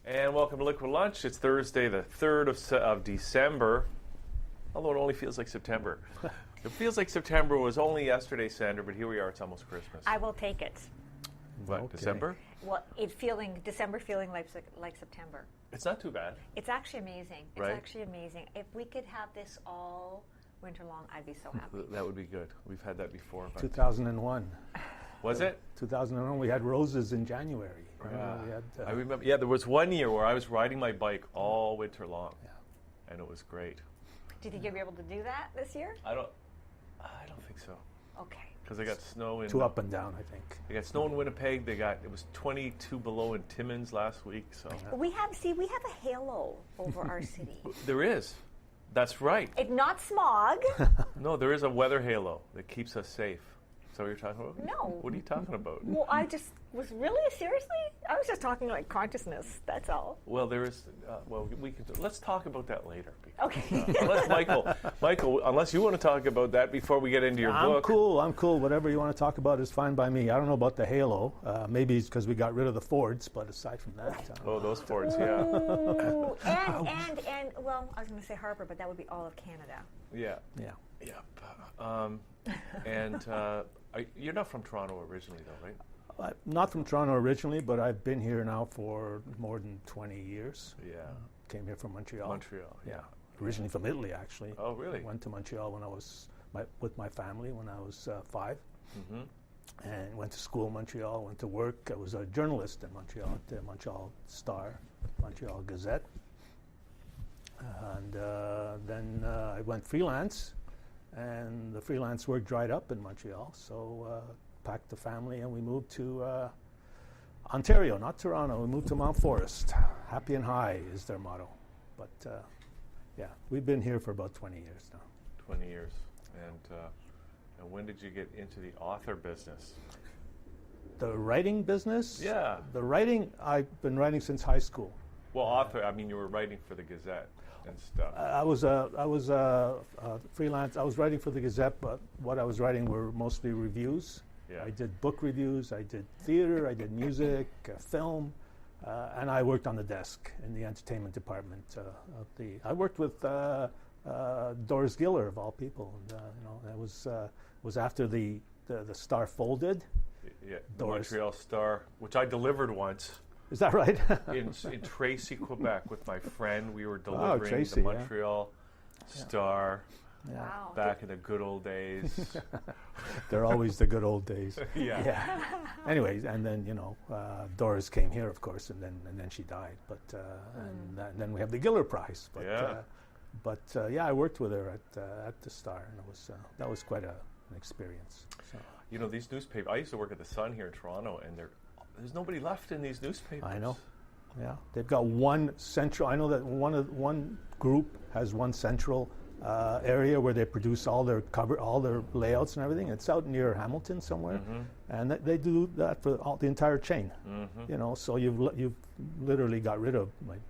And welcome to Liquid Lunch. It's Thursday, the 3rd of December, although it only feels like September. It feels like September was only yesterday, Sandra, but here we are. It's almost Christmas. I will take it. What, Okay. December? Well, December feeling like September. It's not too bad. It's actually amazing. It's Right. actually amazing. If we could have this all winter long, I'd be so happy. That would be good. We've had that before. But 2001. was it? 2001, we had roses in January. Yeah. We had, I remember. Yeah, there was one year where I was riding my bike all winter long, Yeah. and it was great. Do you think you'll be able to do that this year? I don't think so, Okay. because I got snow in. Two up and down, I think. They got snow in Winnipeg. It was 22 below in Timmins last week. So We have a halo over our city. there is. That's right. It's not smog. No, there is a weather halo that keeps us safe. Is that what you're talking about? No. What are you talking about? Well, I just was really seriously. I was just talking like consciousness. That's all. Well, there is. We can. Let's talk about that later. Okay. Unless Michael, unless you want to talk about that before we get into your book. I'm cool. Whatever you want to talk about is fine by me. I don't know about the halo. Maybe it's because we got rid of the Fords, but aside from that. Oh, those Fords, yeah. Ooh, and well, I was going to say Harper, but that would be all of Canada. Yeah. Yeah. You're not from Toronto originally, though, right? Not from Toronto originally, but I've been here now for more than 20 years. Yeah. Came here from Montreal. Montreal, yeah. Originally from Italy, actually. Oh, really? Went to Montreal when I was with my family when I was 5. Mm-hmm. And went to school in Montreal, went to work. I was a journalist in Montreal, at the Montreal Star, Montreal Gazette. And then I went freelance, and the freelance work dried up in Montreal. So packed the family, and we moved to Ontario, not Toronto. We moved to Mount Forest. Happy and high is their motto. But yeah, we've been here for about 20 years now. 20 years. And when did you get into the author business? The writing business? Yeah. The writing, I've been writing since high school. Well, author, I mean, you were writing for the Gazette and stuff. I was freelance. I was writing for the Gazette, but what I was writing were mostly reviews. Yeah. I did book reviews, I did theater, I did music, film, and I worked on the desk in the entertainment department of the. I worked with Doris Giller, of all people. And, it was after the Star folded. Yeah, the Doris. Montreal Star, which I delivered once. Is that right? in Tracy, Quebec, with my friend. We were delivering Tracy, the Montreal Star Yeah. Wow. back in the good old days. They're always the good old days. Yeah. Anyways, and then Doris came here, of course, and then she died. But and then we have the Giller Prize. But Yeah. I worked with her at the Star, and that was quite an experience. So. You know, these newspapers, I used to work at the Sun here in Toronto, and there's nobody left in these newspapers. I know. Yeah, they've got one central. I know that one group has one central area where they produce all their layouts and everything. It's out near Hamilton somewhere, and they do that for the entire chain. Mm-hmm. So you've literally got rid of like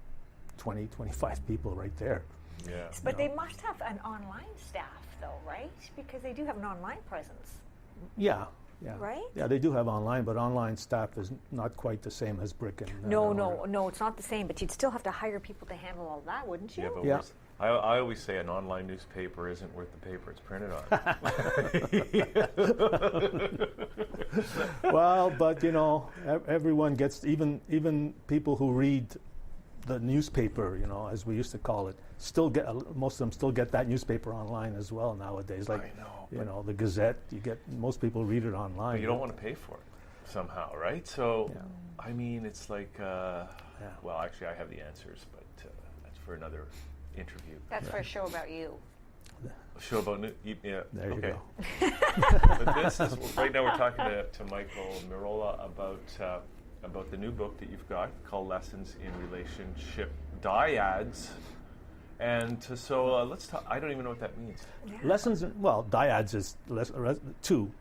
20, 25 people right there. Yeah. But they must have an online staff, though, right? Because they do have an online presence. Yeah. Right? Yeah, they do have online, but online staff is not quite the same as brick and No, it's not the same. But you'd still have to hire people to handle all that, wouldn't you? Yeah, but Yeah. I always say an online newspaper isn't worth the paper it's printed on. Well, but everyone gets, even people who read the newspaper, as we used to call it, still get most of them still get that newspaper online as well nowadays. Like I know, the Gazette, most people read it online. But you don't want to pay for it somehow, right? So, I mean, it's like, well, actually, I have the answers, but that's for another interview. That's for a show about you. A show about yeah. There you go. But this is right now we're talking to Michael Mirolla about the new book that you've got called Lessons in Relationship Dyads. And so let's talk. I don't even know what that means. Yeah. Lessons, dyads is two.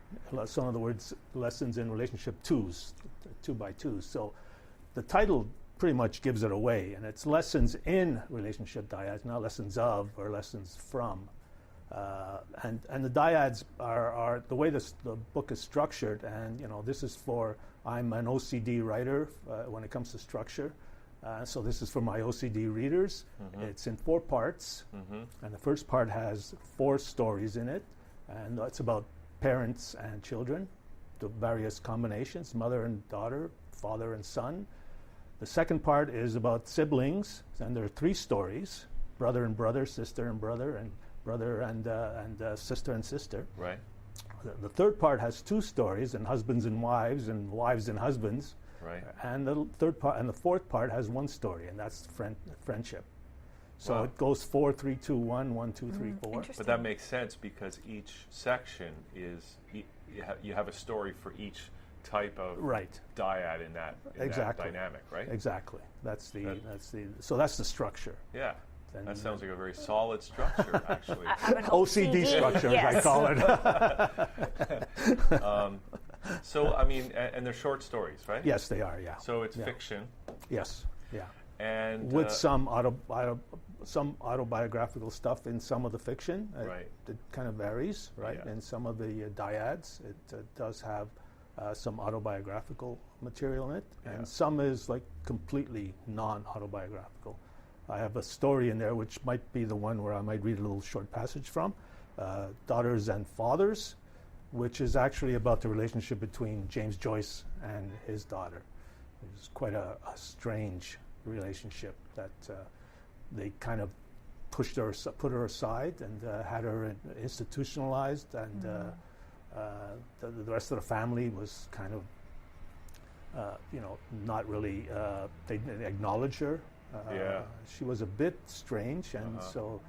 So in other words, lessons in relationship twos, 2 by 2. So the title pretty much gives it away, and it's lessons in relationship dyads, not lessons of or lessons from. And the dyads are the way the book is structured, and this is for, I'm an OCD writer when it comes to structure. So this is for my OCD readers. It's in 4 parts, and the first part has 4 stories in it, and it's about parents and children, the various combinations, mother and daughter, father and son. The second part is about siblings, and there are 3 stories: brother and brother, sister and brother, and brother and sister and sister. Right. The third part has 2 stories, and husbands and wives and husbands. Right. And the third part and the fourth part has 1 story, and that's friendship. So Wow. it goes 4, 3, 2, 1, 1, 2, 3, 4. Interesting. But that makes sense because each section is you have a story for each type of Right. dyad in that Exactly. dynamic, right? Exactly. That's the structure. Yeah. Then That sounds like a very solid structure, actually. Of an OCD structure, as I yes. call it. So, I mean, and they're short stories, right? Yes, they are. Yeah. So it's Yeah. fiction, Yes. Yeah. and With some autobiographical stuff in some of the fiction. Right. It kind of varies, right? Yeah. In some of the dyads, it does have some autobiographical material in it, Yeah. and some is like completely non-autobiographical. I have a story in there which might be the one where I might read a little short passage from, Daughters and Fathers, which is actually about the relationship between James Joyce and his daughter. It's quite a strange relationship that they kind of put her aside and had her institutionalized, and the rest of the family was kind of, not really. They didn't acknowledge her. Yeah. She was a bit strange, and so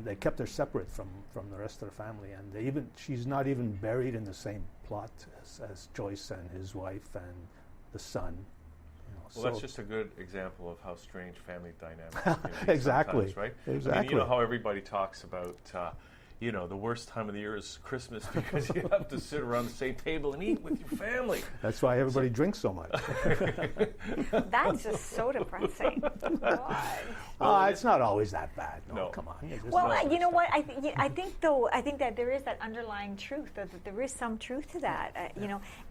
they kept her separate from the rest of the family, and she's not even buried in the same plot as Joyce and his wife and the son. well, that's just a good example of how strange family dynamics can be Exactly. sometimes, right? Exactly. I mean, you know how everybody talks about, the worst time of the year is Christmas because you have to sit around the same table and eat with your family. That's why everybody drinks so much. That's just so depressing. It's not always that bad. No, No. come on. Well, you know what? I think that there is that underlying truth. That there is some truth to that.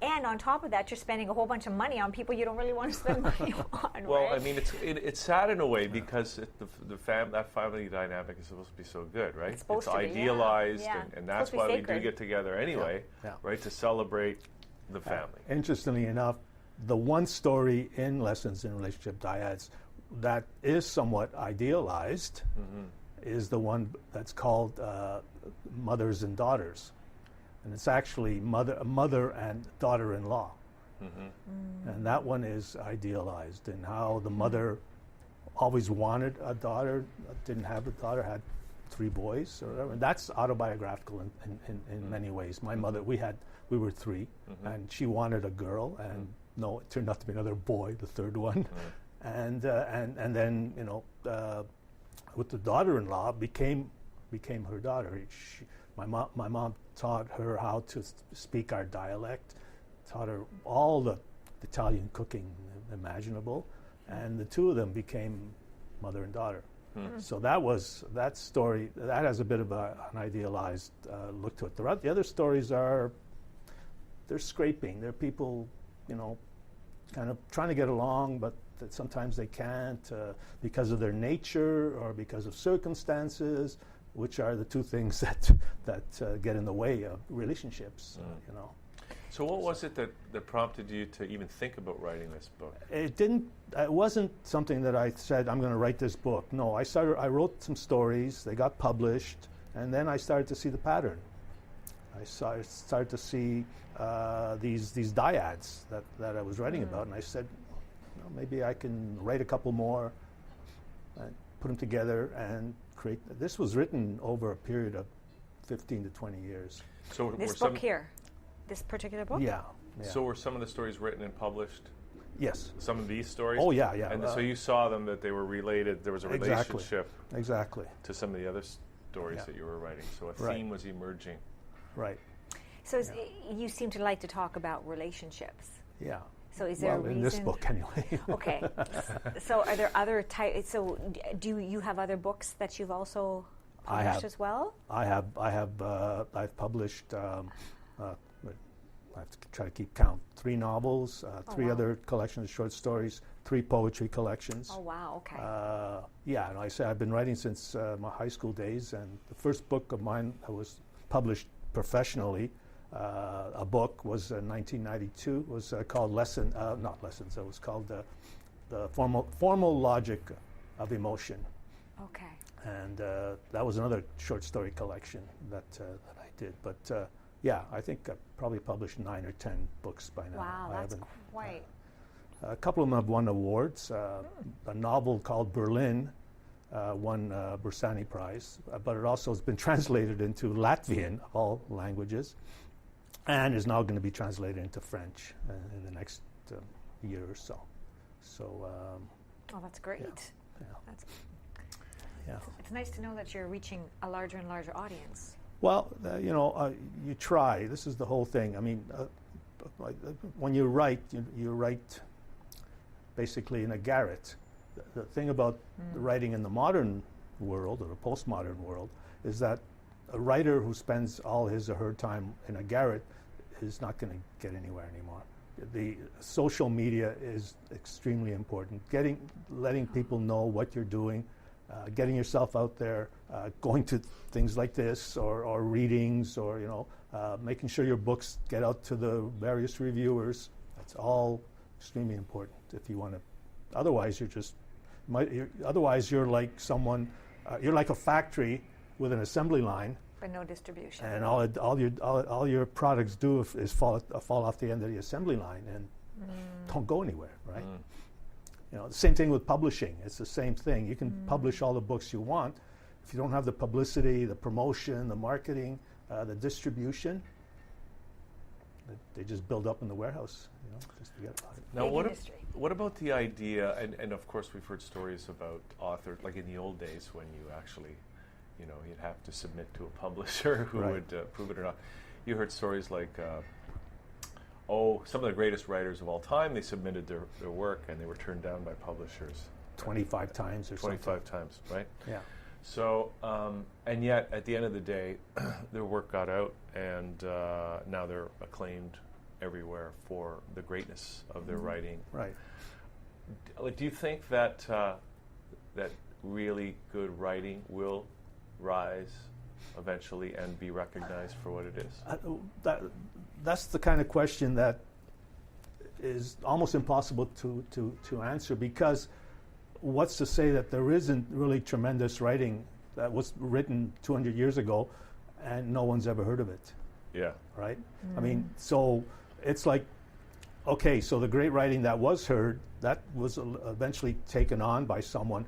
And on top of that, you're spending a whole bunch of money on people you don't really want to spend money on. Well, right? I mean, it's sad in a way because that family dynamic is supposed to be so good, right? It's supposed to be, yeah. idealized, Yeah. and that's Supposed to be why we do sacred. get together anyway, Yeah. right? To celebrate the family. Interestingly enough, the one story in Lessons in Relationship Dyads that is somewhat idealized is the one that's called Mothers and Daughters. And it's actually mother and daughter-in-law. And that one is idealized in how the mother always wanted a daughter, didn't have a daughter, had 3 boys or whatever. And that's autobiographical in many ways. My mother, we were 3, and she wanted a girl, and no, it turned out to be another boy, the 3rd one. And then with the daughter-in-law became her daughter. My mom taught her how to speak our dialect, taught her all the Italian cooking imaginable, and the 2 of them became mother and daughter. So that story that has a bit of an idealized look to it. The other stories they're scraping. They're people, kind of trying to get along, but that sometimes they can't because of their nature or because of circumstances, which are the 2 things that get in the way of relationships. So what was it that prompted you to even think about writing this book? It wasn't something that I said, I'm going to write this book. No, I wrote some stories, they got published, and then I started to see the pattern. I started to see these dyads that I was writing about, and I said, maybe I can write a couple more, and put them together, and create. This was written over a period of 15 to 20 years. So This book here, this particular book? Yeah. So were some of the stories written and published? Yes. Some of these stories? Oh, yeah. And so you saw them, that they were related, there was a relationship Exactly. to some of the other stories that you were writing. So a theme was emerging. Right. So you seem to like to talk about relationships. Yeah. So is there a reason? In this book, anyway. Okay. So are there other types? So do you have other books that you've also published as well? I've published I have to try to keep count. 3 novels, 3 other collections of short stories, 3 poetry collections. Oh, wow, okay. Yeah, and I say I've been writing since my high school days, and the first book of mine that was published professionally, a book, was in 1992. It was called not Lessons, it was called the Formal Logic of Emotion. Okay. And that was another short story collection that I did. But yeah, I think I've probably published 9 or 10 books by now. Wow, that's quite... A couple of them have won awards. A novel called Berlin won Bressani Prize, but it also has been translated into Latvian, of all languages, and is now going to be translated into French in the next year or so. So... oh, that's great. Yeah. That's... Yeah. It's nice to know that you're reaching a larger and larger audience. Well, you try. This is the whole thing. I mean, when you write, you write basically in a garret. The thing about the writing in the modern world, or the postmodern world, is that a writer who spends all his or her time in a garret is not going to get anywhere anymore. The social media is extremely important. Letting people know what you're doing, getting yourself out there, going to things like this, or readings, or making sure your books get out to the various reviewers. That's all extremely important. If you want to, otherwise you're like someone. You're like a factory with an assembly line, but no distribution. And all your products do is fall off the end of the assembly line and don't go anywhere, right? The same thing with publishing. It's the same thing. You can publish all the books you want. If you don't have the publicity, the promotion, the marketing, the distribution, they just build up in the warehouse. Just forget about it. Now, what about the idea? And of course, we've heard stories about authors, like in the old days when you actually, you'd have to submit to a publisher who would prove it or not. You heard stories like. Some of the greatest writers of all time, they submitted their work and they were turned down by publishers. 25 times or 25 times, right? Yeah. So, and yet at the end of the day, their work got out and now they're acclaimed everywhere for the greatness of their writing. Right. Do you think that that really good writing will rise eventually and be recognized for what it is? That's the kind of question that is almost impossible to answer, because what's to say that there isn't really tremendous writing that was written 200 years ago and no one's ever heard of it? Yeah. Right? I mean, so it's like, okay, so the great writing that was heard, that was eventually taken on by someone,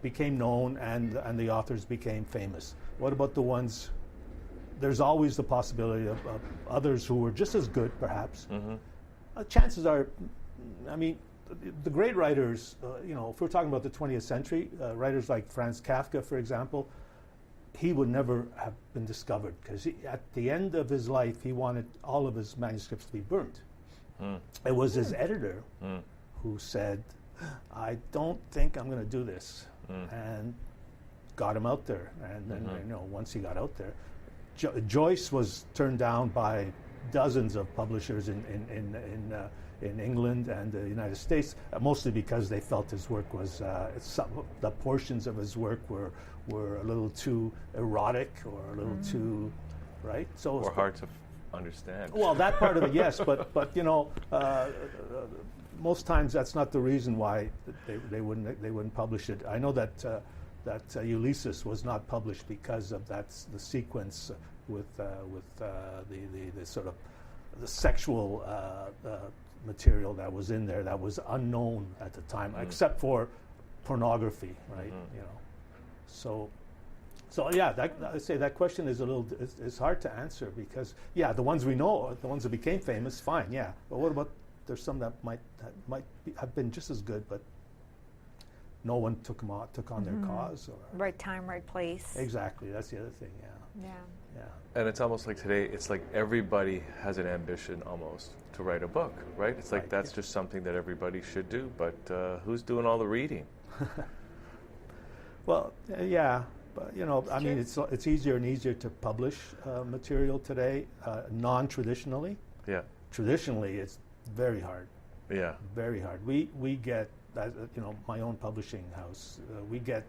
became known, and the authors became famous. What about the ones? There's always the possibility of others who were just as good, perhaps. Chances are, I mean, the great writers, if we're talking about the 20th century, writers like Franz Kafka, for example, he would never have been discovered because at the end of his life, he wanted all of his manuscripts to be burnt. It was his editor who said, I don't think I'm going to do this, and got him out there. And then, once he got out there, Joyce was turned down by dozens of publishers in England and the United States, mostly because they felt his work was the portions of his work were a little too erotic or a little too right. So or hard to understand. Well, that part of it, yes, but most times that's not the reason why they wouldn't publish it. I know that Ulysses was not published because of the sequence with the sort of the sexual material that was in there that was unknown at the time, except for pornography, right? So yeah, I say that question is it's hard to answer because the ones we know, the ones that became famous, fine, yeah. But what about there's some that might have been just as good, but no one took on their cause, or right time, right place. Exactly, that's the other thing. Yeah. And it's almost like today, it's like everybody has an ambition almost to write a book, right? It's like that's just something that everybody should do, but who's doing all the reading? Well, yeah, but I mean, it's easier and easier to publish material today, non-traditionally. Yeah. Traditionally, it's very hard. Yeah. Very hard. We get, my own publishing house, we get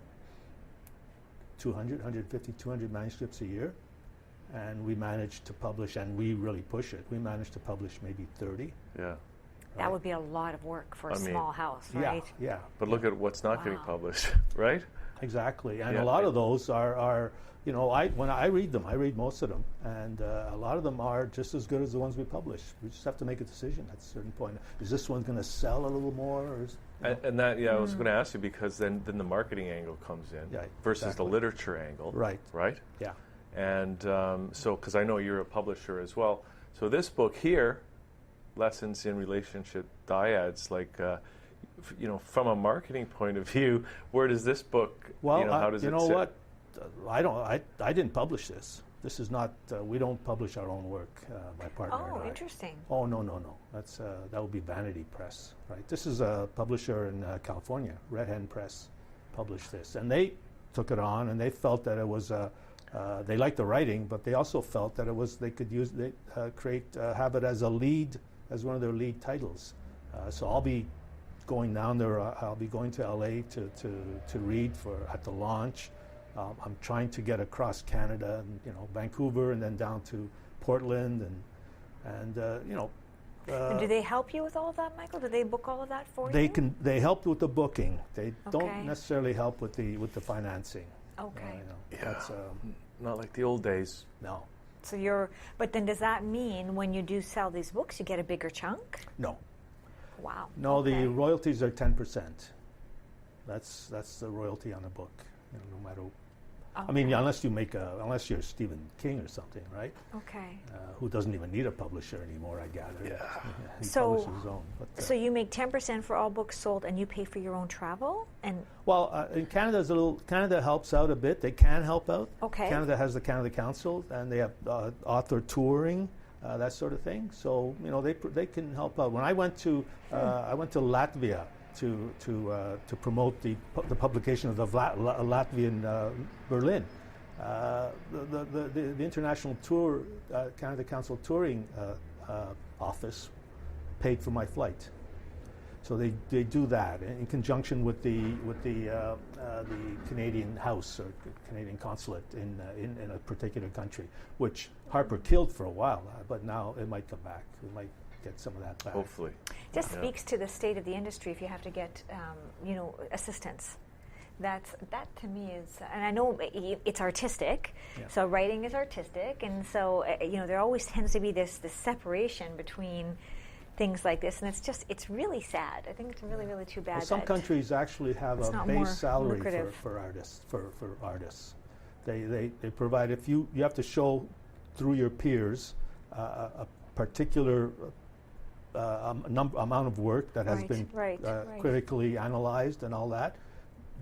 200, 150, 200 manuscripts a year, and we manage to publish, and we really push it. We manage to publish maybe 30. Yeah. That would be a lot of work for a small house, right? Yeah. But look at what's not getting published, right? Exactly. And a lot of those are when I read them, I read most of them, and a lot of them are just as good as the ones we publish. We just have to make a decision at a certain point. Is this one going to sell a little more? Or and that, I was going to ask you, because then the marketing angle comes in versus the literature angle. Right? Yeah. And so, because I know you're a publisher as well. So this book here, Lessons in Relationship Dyads, from a marketing point of view, where does this book, how does it sit? What? I didn't publish this. This is not, we don't publish our own work, my partner and I. Interesting. Oh, no. That's, that would be Vanity Press, right? This is a publisher in California, Red Hen Press published this. And they took it on, and they felt that it was, they liked the writing, but they also felt that it was, they could use, have it as a lead, as one of their lead titles. So I'll be going down there, I'll be going to LA to read at the launch. I'm trying to get across Canada, and Vancouver, and then down to Portland, and and do they help you with all of that, Michael? Do they book all of that for you? They help with the booking. They don't necessarily help with the financing. Okay. That's not like the old days. No. So but then does that mean when you do sell these books, you get a bigger chunk? No. Wow. No, the royalties are 10%. That's the royalty on a book, no matter. Okay. I mean, unless you're Stephen King or something, right? Okay. Who doesn't even need a publisher anymore, I gather. Yeah. He publishes his own. But, so you make 10% for all books sold, and you pay for your own travel? In Canada, Canada helps out a bit. They can help out. Okay. Canada has the Canada Council, and they have author touring, that sort of thing. So they can help out. When I went to Latvia to promote the publication of the Latvian Berlin. The international tour, Canada Council touring office paid for my flight. So they do that in conjunction with the Canadian House or Canadian Consulate in a particular country, which Harper killed for a while, but now it might come back. We might get some of that back. Hopefully. Just speaks to the state of the industry if you have to get, assistance. That to me is, and I know it's artistic, so writing is artistic, and so, there always tends to be this separation between things like this, and it's really sad. I think it's really, really too bad. Well, some countries actually have a base salary for artists. They provide, if you have to show through your peers a particular amount of work that has been critically analyzed and all that.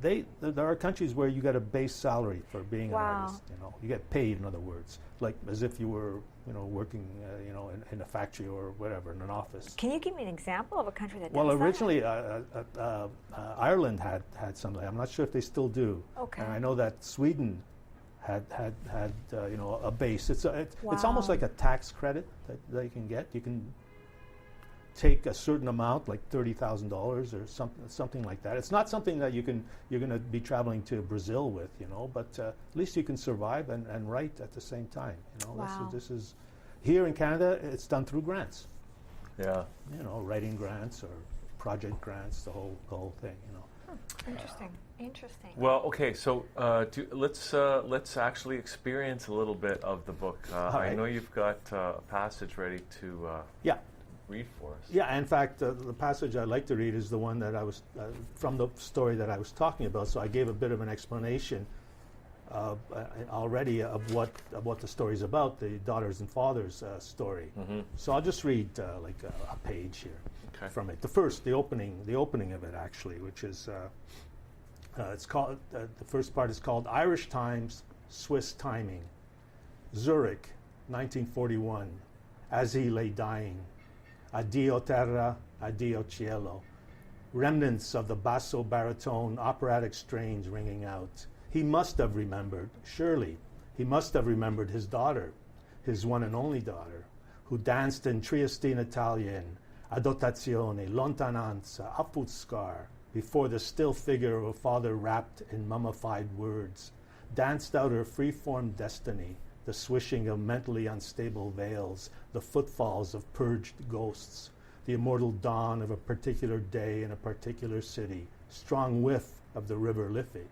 There are countries where you get a base salary for being an artist. You get paid, in other words, like as if you were working in a factory or whatever, in an office. Can you give me an example of a country that does Well, that? originally Ireland had something. I'm not sure if they still do. Okay. And I know that Sweden had a base. It's almost like a tax credit that you can get. You can take a certain amount, like $30,000 or something like that. It's not something that you're going to be traveling to Brazil with, but at least you can survive and write at the same time. Wow. This is here in Canada. It's done through grants. Yeah. Writing grants or project grants, the whole thing. Interesting. Well, okay, so let's actually experience a little bit of the book. I know you've got a passage ready to read for us. Yeah, in fact, the passage I'd like to read is the one that I was from the story that I was talking about. So I gave a bit of an explanation already of what the story is about, the daughters and fathers story. Mm-hmm. So I'll just read like a page here from it. The opening of it actually, which is it's called the first part is called Irish Times, Swiss Timing, Zurich, 1941. As he lay dying. Addio terra, addio cielo. Remnants of the basso baritone operatic strains ringing out. He must have remembered, surely, he must have remembered his daughter, his one and only daughter, who danced in Triestine Italian, adotazione, lontananza, affuscar, before the still figure of a father wrapped in mummified words, danced out her free-formed destiny, the swishing of mentally unstable veils, the footfalls of purged ghosts, the immortal dawn of a particular day in a particular city, strong whiff of the river Liffey,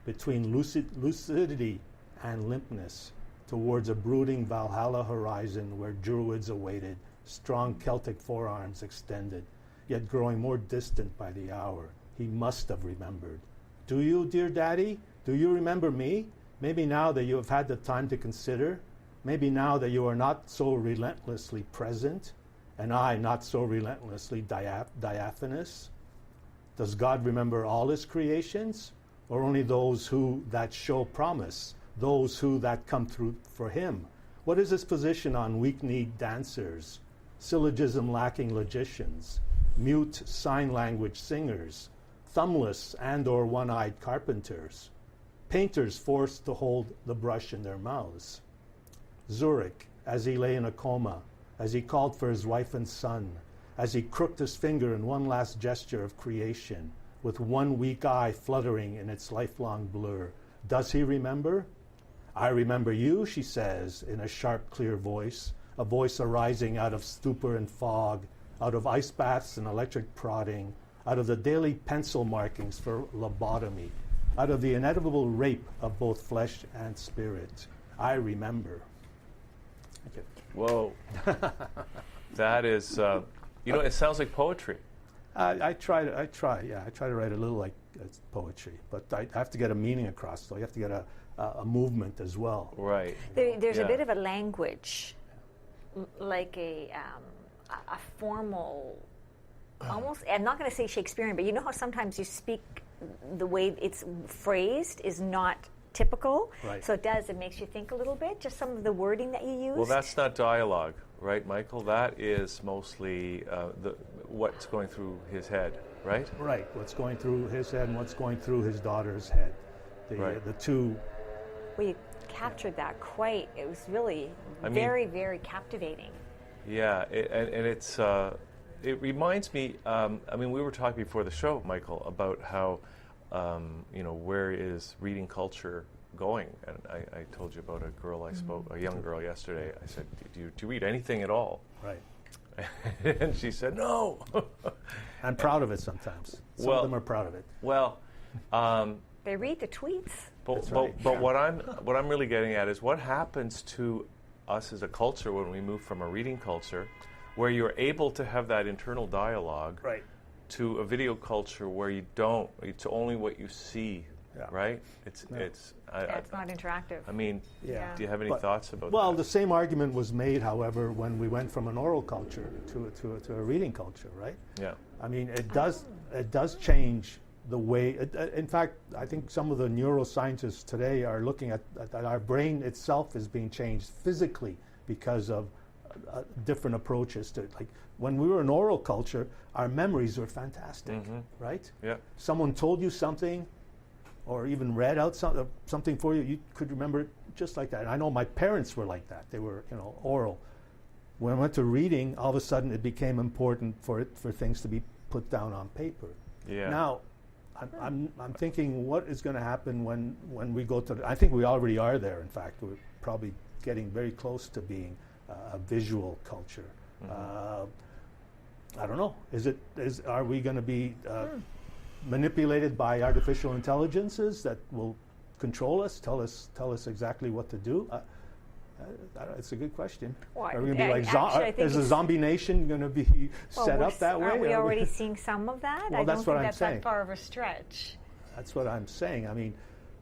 between lucidity and limpness, towards a brooding Valhalla horizon where druids awaited, strong Celtic forearms extended, yet growing more distant by the hour. He must have remembered. Do you, dear Daddy? Do you remember me? Maybe now that you have had the time to consider, maybe now that you are not so relentlessly present, and I not so relentlessly diaphanous. Does God remember all his creations, or only those who that show promise, those who that come through for him? What is his position on weak-kneed dancers, syllogism lacking logicians, mute sign language singers, thumbless and or one-eyed carpenters, painters forced to hold the brush in their mouths? Zurich, as he lay in a coma, as he called for his wife and son, as he crooked his finger in one last gesture of creation, with one weak eye fluttering in its lifelong blur, does he remember? I remember you, she says, in a sharp, clear voice, a voice arising out of stupor and fog, out of ice baths and electric prodding, out of the daily pencil markings for lobotomy, out of the inevitable rape of both flesh and spirit. I remember. Okay. Whoa. That is, it sounds like poetry. I try to write a little like poetry, but I have to get a meaning across, so you have to get a movement as well. Right. There's a bit of a language, like a formal, almost, I'm not going to say Shakespearean, but you know how sometimes you speak, the way it's phrased is not typical. Right. So it makes you think a little bit, just some of the wording that you use. Well, that's not dialogue, right, Michael? That is mostly what's going through his head, right? Right, what's going through his head and what's going through his daughter's head. The two. Well, you captured that quite. It was really very, very captivating. Yeah, it reminds me, we were talking before the show, Michael, about how, where is reading culture going? And I told you about a girl I spoke, a young girl yesterday. I said, do you read anything at all? Right. And she said, no. I'm proud of it sometimes. Some of them are proud of it. Well, they read the tweets. But what I'm really getting at is what happens to us as a culture when we move from a reading culture where you're able to have that internal dialogue, right, to a video culture where you don't. It's only what you see, right? It's not interactive. I mean, do you have any thoughts about that? Well, the same argument was made, however, when we went from an oral culture to a reading culture, right? Yeah. I mean, it does change the way. In fact, I think some of the neuroscientists today are looking at our brain itself is being changed physically because of different approaches to it. Like when we were in oral culture, our memories were fantastic, right? Yeah. Someone told you something, or even read out something for you, you could remember it just like that. And I know my parents were like that. They were, oral. When I went to reading, all of a sudden it became important for things to be put down on paper. Yeah. Now, I'm thinking, what is going to happen when we go to? I think we already are there. In fact, we're probably getting very close to being a visual culture. I don't know. Are we going to be manipulated by artificial intelligences that will control us, tell us exactly what to do? It's a good question. Well, are we going to be like is the zombie nation going to be set up that way? Are we already seeing some of that? Well, I don't think that's that far of a stretch. That's what I'm saying. I mean,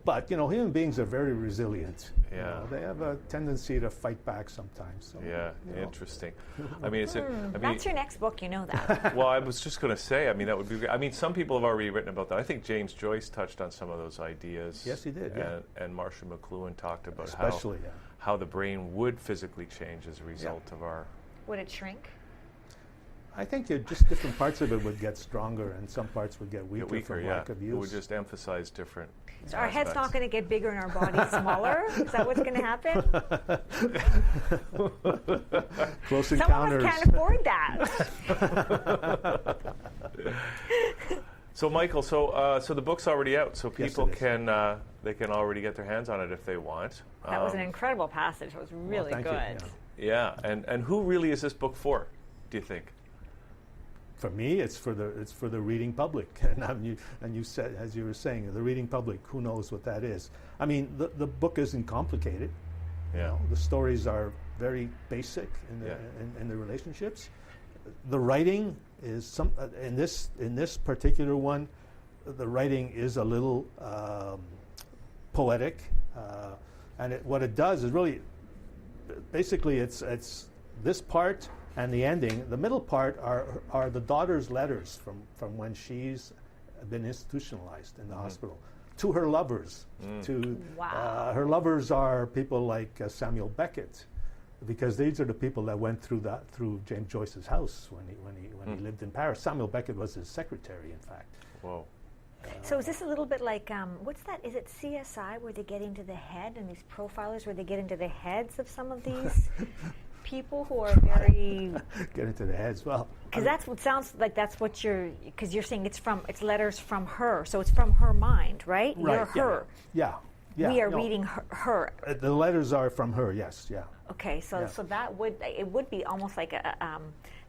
but human beings are very resilient. Yeah. They have a tendency to fight back sometimes. So, interesting. I mean, that's your next book. You know that. Well, I was just going to say. I mean, that would be great. I mean, some people have already written about that. I think James Joyce touched on some of those ideas. Yes, he did. And Marcia McLuhan talked about how the brain would physically change as a result of our. Would it shrink? I think just different parts of it would get stronger, and some parts would get weaker from lack of use. It would just emphasize different. So our head's not going to get bigger and our body's smaller? Is that what's going to happen? Close Some encounters. of us can't afford that. So Michael, so the book's already out, so people Yes, can they can already get their hands on it if they want. That was an incredible passage. It was really thank you, good. Yeah, and who really is this book for? Do you think? For me, it's for the reading public, and you said, as you were saying, the reading public. Who knows what that is? I mean, the book isn't complicated. Yeah. You know, the stories are very basic in the relationships. The writing is in this particular one. The writing is a little poetic, and what it does is really, basically, it's this part. And the ending, the middle part, are the daughter's letters from when she's been institutionalized in the hospital to her lovers. Her lovers are people like Samuel Beckett, because these are the people that went through James Joyce's house when he lived in Paris. Samuel Beckett was his secretary, in fact. Whoa. So is this a little bit like, what's that? Is it CSI where they get into the head, and these profilers where they get into the heads of some of these people who are very... Get into the heads, well... Because that's what sounds like, that's what because you're saying it's letters from her, so it's from her mind, right? Right, You're her. Yeah. We are reading her. The letters are from her, yes, yeah. Okay, so that would be almost like a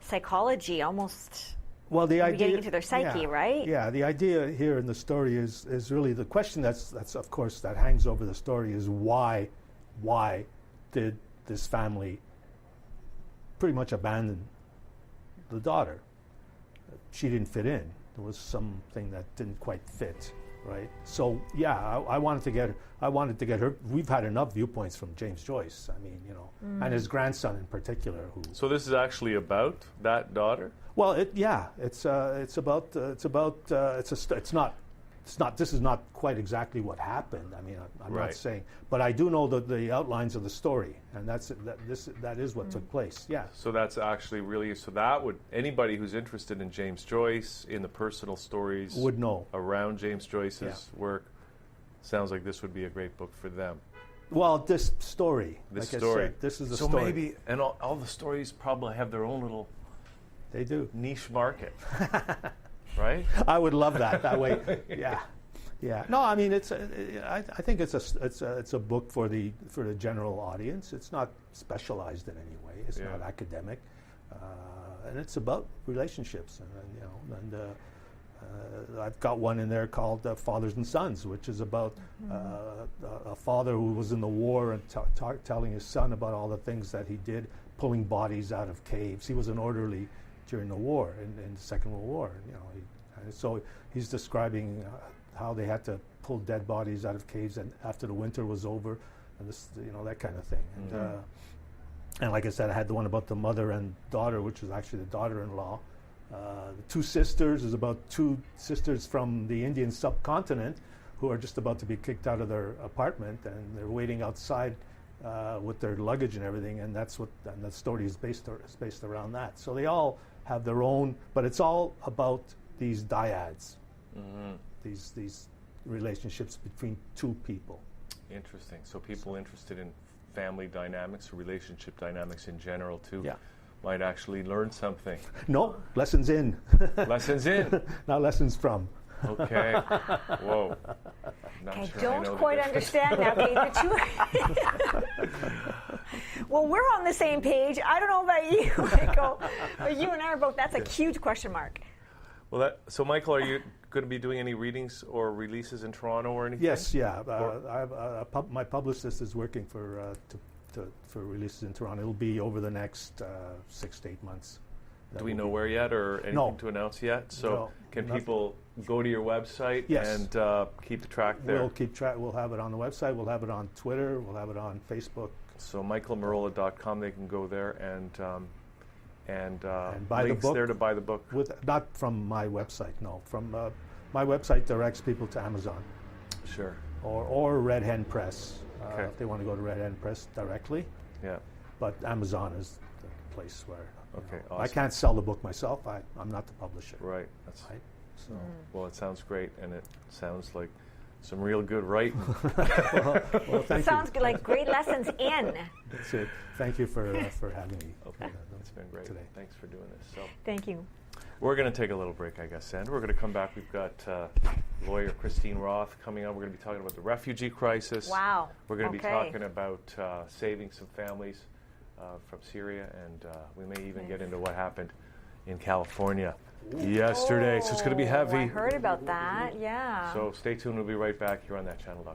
psychology, almost... Well, the idea, getting into their psyche, right? Yeah, the idea here in the story is really the question that's of course that hangs over the story is why did this family pretty much abandon the daughter? She didn't fit in. There was something that didn't quite fit, right? So yeah, I wanted to get her. We've had enough viewpoints from James Joyce. I mean, and his grandson in particular. So this is actually about that daughter. Well, it's not. This is not quite exactly what happened. I mean, I'm not saying, but I do know the outlines of the story, and that is what took place. Yeah. So that's actually really. So that would anybody who's interested in James Joyce, in the personal stories, would know around James Joyce's work. Sounds like this would be a great book for them. Well, this story. This like story. I said, this is a so story. Maybe, and all the stories probably have their own little. They do. Niche market. Right? I would love that way. Yeah. No, I mean I think it's a book for the general audience. It's not specialized in any way. It's not academic, and it's about relationships. And I've got one in there called Fathers and Sons, which is about a father who was in the war and telling his son about all the things that he did, pulling bodies out of caves. He was an orderly during the war, in the Second World War. So he's describing how they had to pull dead bodies out of caves, and after the winter was over, and this, that kind of thing. And like I said, I had the one about the mother and daughter, which was actually the daughter-in-law. The two sisters is about two sisters from the Indian subcontinent who are just about to be kicked out of their apartment, and they're waiting outside with their luggage and everything, and the story is based around that. So they all have their own, but it's all about these dyads, these relationships between two people. Interesting. So people interested in family dynamics or relationship dynamics in general too might actually learn something. No, lessons in. Lessons in. Not lessons from. Okay. Whoa. I don't quite understand now, Kate. Well, we're on the same page. I don't know about you, Michael. But you and I are both. That's a huge question mark. Well, so Michael, are you going to be doing any readings or releases in Toronto or anything? Yes, yeah. My publicist is working for releases in Toronto. It'll be over the next 6 to 8 months. Do we know where yet, or anything to announce yet? So can people go to your website and keep the track there? We'll keep track. We'll have it on the website. We'll have it on Twitter. We'll have it on Facebook. So michaelmirolla.com, they can go there and buy links the book there to buy the book. Not from my website, no. From my website directs people to Amazon. Sure. Or Red Hen Press if they want to go to Red Hen Press directly. Yeah. But Amazon is the place where Okay, I awesome. can't sell the book myself. I'm not the publisher. Right. That's Right? So well. It sounds great, and it sounds like some real good writing. well, thank Sounds you. good, like great lessons in. That's it. Thank you for having me. Okay, it's been great. Today. Thanks for doing this. So Thank you. we're going to take a little break, I guess, Sandra. We're going to come back. We've got lawyer Christine Roth coming on. We're going to be talking about the refugee crisis. Wow. We're going to Okay. be talking about saving some families from Syria, and we may even get into what happened in California yesterday. So it's going to be heavy. I heard about that, yeah. So stay tuned. We'll be right back here on thatchannel.com.